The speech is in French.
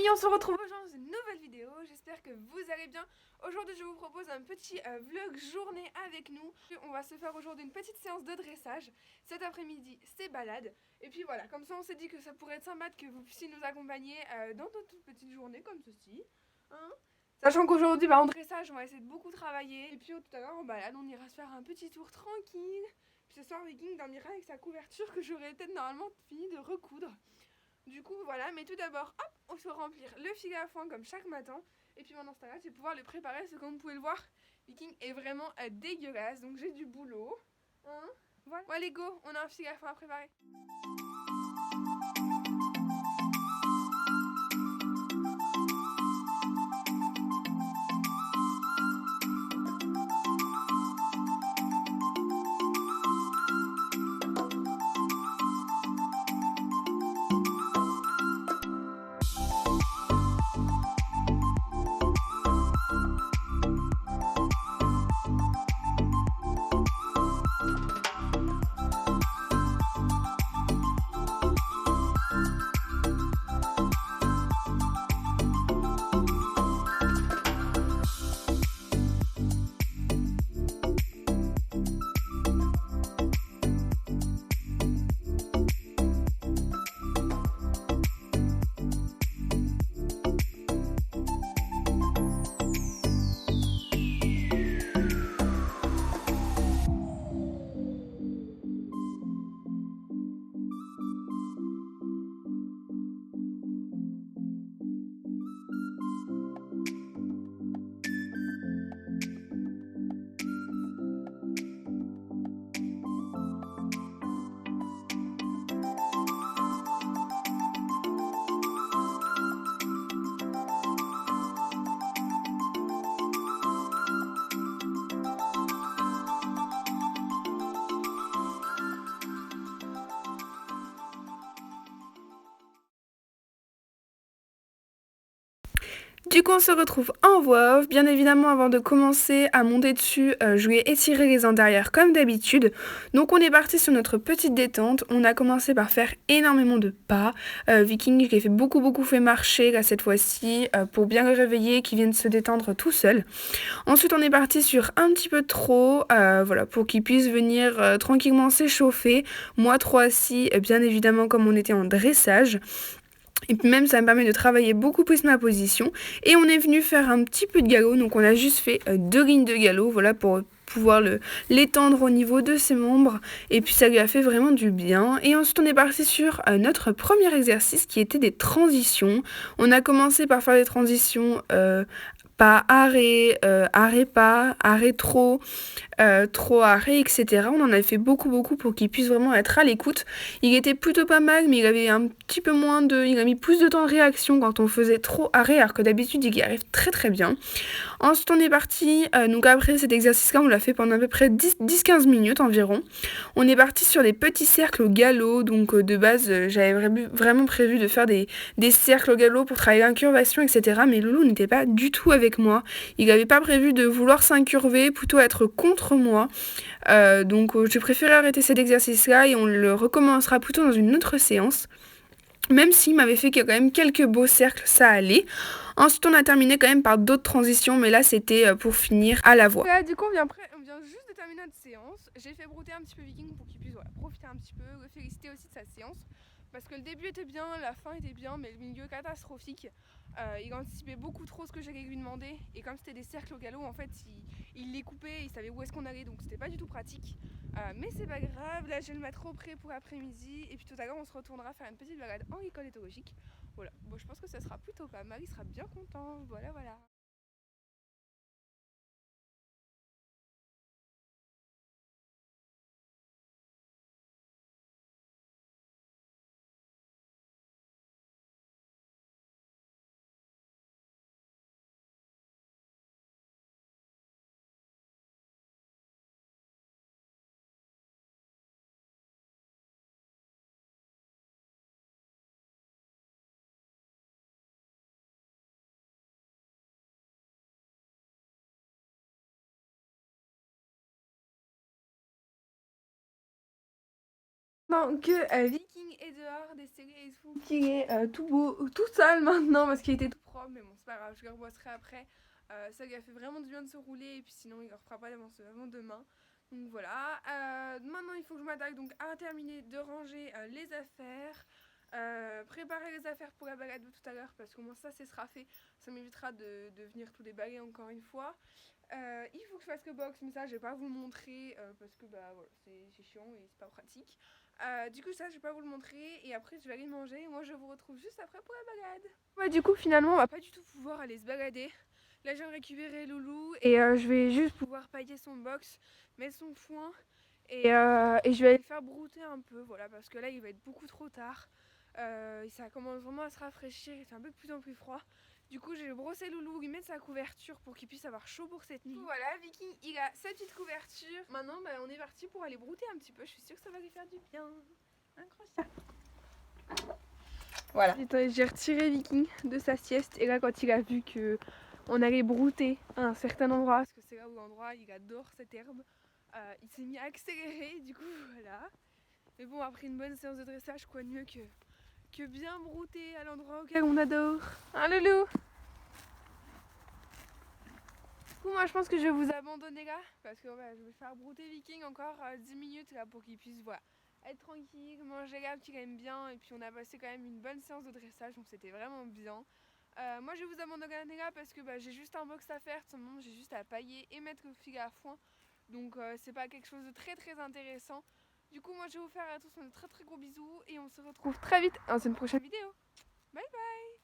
amis, on se retrouve aujourd'hui dans une nouvelle vidéo, j'espère que vous allez bien. Aujourd'hui je vous propose un petit vlog journée avec nous. On va se faire aujourd'hui une petite séance de dressage. Cet après-midi c'est balade. Et puis voilà, comme ça on s'est dit que ça pourrait être sympa que vous puissiez nous accompagner dans notre petite journée comme ceci, hein. Sachant qu'aujourd'hui en dressage on va essayer de beaucoup travailler. Et puis tout à l'heure en balade on ira se faire un petit tour tranquille. Puis ce soir Viking dormira avec sa couverture que j'aurais peut-être normalement fini de recoudre. Du coup voilà, mais tout d'abord, hop, on se remplir le filet à foin comme chaque matin. Et puis maintenant, je vais pouvoir le préparer, parce que comme vous pouvez le voir, Viking est vraiment dégueulasse, donc j'ai du boulot. Hein, voilà. Bon allez go, on a un filet à foin à préparer. Du coup on se retrouve en voix off. Bien évidemment avant de commencer à monter dessus, je lui ai étiré les ans derrière comme d'habitude. Donc on est parti sur notre petite détente. On a commencé par faire énormément de pas. Viking qui a fait beaucoup fait marcher là cette fois-ci pour bien le réveiller, qu'il vienne se détendre tout seul. Ensuite on est parti sur un petit peu trop, voilà, pour qu'il puisse venir tranquillement s'échauffer. Moi trop assis, bien évidemment comme on était en dressage. Et puis même ça me permet de travailler beaucoup plus ma position. Et on est venu faire un petit peu de galop, donc on a juste fait 2 lignes de galop, voilà, pour pouvoir l'étendre au niveau de ses membres. Et puis ça lui a fait vraiment du bien. Et ensuite on est parti sur notre premier exercice qui était des transitions. On a commencé par faire des transitions pas arrêt, arrêt pas, arrêt trop, trop arrêt, etc. On en a fait beaucoup pour qu'il puisse vraiment être à l'écoute. Il était plutôt pas mal, mais il avait un petit peu moins de... Il a mis plus de temps de réaction quand on faisait trop arrêt, alors que d'habitude il y arrive très bien. Ensuite on est parti, donc après cet exercice-là, on l'a fait pendant à peu près 10-15 minutes environ. On est parti sur des petits cercles au galop, donc de base j'avais vraiment prévu de faire des cercles au galop pour travailler l'incurvation, etc. Mais Loulou n'était pas du tout avec moi. Il n'avait pas prévu de vouloir s'incurver, plutôt être contre moi. Donc j'ai préféré arrêter cet exercice-là et on le recommencera plutôt dans une autre séance. Même s'il m'avait fait quand même quelques beaux cercles, ça allait. Ensuite, on a terminé quand même par d'autres transitions, mais là, c'était pour finir à la voix. Là, du coup, on vient juste de terminer notre séance. J'ai fait brouter un petit peu Viking pour qu'il puisse profiter un petit peu, le féliciter aussi de sa séance. Parce que le début était bien, la fin était bien, mais le milieu catastrophique. Il anticipait beaucoup trop ce que j'allais lui demander. Et comme c'était des cercles au galop, en fait, il les coupait, il savait où est-ce qu'on allait, donc c'était pas du tout pratique. Mais c'est pas grave, là je vais le mettre au prêt pour l'après-midi. Et puis tout à l'heure, on se retournera faire une petite balade en école éthologique. Voilà, bon, je pense que ça sera plutôt pas mal, il sera bien content. Voilà. Pendant que Viking est dehors, décellé et tout, qu'il est tout beau, tout sale maintenant parce qu'il était tout propre, mais bon c'est pas grave, je le rebosserai après. Ça lui a fait vraiment du bien de se rouler et puis sinon il ne refera pas avant demain. Donc voilà, maintenant il faut que je m'attaque donc à terminer de ranger les affaires. Préparer les affaires pour la balade de tout à l'heure parce qu'au moins ça sera fait, ça m'évitera de venir tout déballer encore une fois. Il faut que je fasse le box, mais ça je vais pas vous le montrer parce que bah voilà, c'est chiant et c'est pas pratique. Du coup ça je vais pas vous le montrer et après je vais aller manger et moi je vous retrouve juste après pour la balade. Ouais, du coup finalement on va pas du tout pouvoir aller se balader. Là je viens de récupérer Loulou et je vais juste pouvoir pailler son box, mettre son foin et je vais aller le faire brouter un peu, voilà, parce que là il va être beaucoup trop tard. Ça commence vraiment à se rafraîchir, il fait un peu de plus en plus froid. Du coup, je vais brosser Loulou, lui mettre sa couverture pour qu'il puisse avoir chaud pour cette nuit. Voilà, Viking, il a sa petite couverture. Maintenant, bah, on est parti pour aller brouter un petit peu. Je suis sûre que ça va lui faire du bien. Incroyable. Voilà. J'ai retiré Viking de sa sieste. Et là, quand il a vu que on allait brouter à un certain endroit, parce que c'est là où l'endroit, il adore cette herbe, il s'est mis à accélérer. Du coup, voilà. Mais bon, après une bonne séance de dressage, quoi de mieux que bien brouter à l'endroit auquel on adore. Hein, Loulou? Du coup, moi je pense que je vais vous abandonner là parce que ouais, je vais faire brouter Viking encore 10 minutes là pour qu'il puisse voilà, être tranquille, manger l'herbe qu'il aime bien et puis on a passé quand même une bonne séance de dressage donc c'était vraiment bien. Moi je vais vous abandonner là parce que bah, j'ai juste un box à faire, tout simplement j'ai juste à pailler et mettre le filet à foin donc c'est pas quelque chose de très très intéressant. Du coup moi je vais vous faire à tous un très très gros bisous et on se retrouve très vite dans une prochaine vidéo. Bye bye.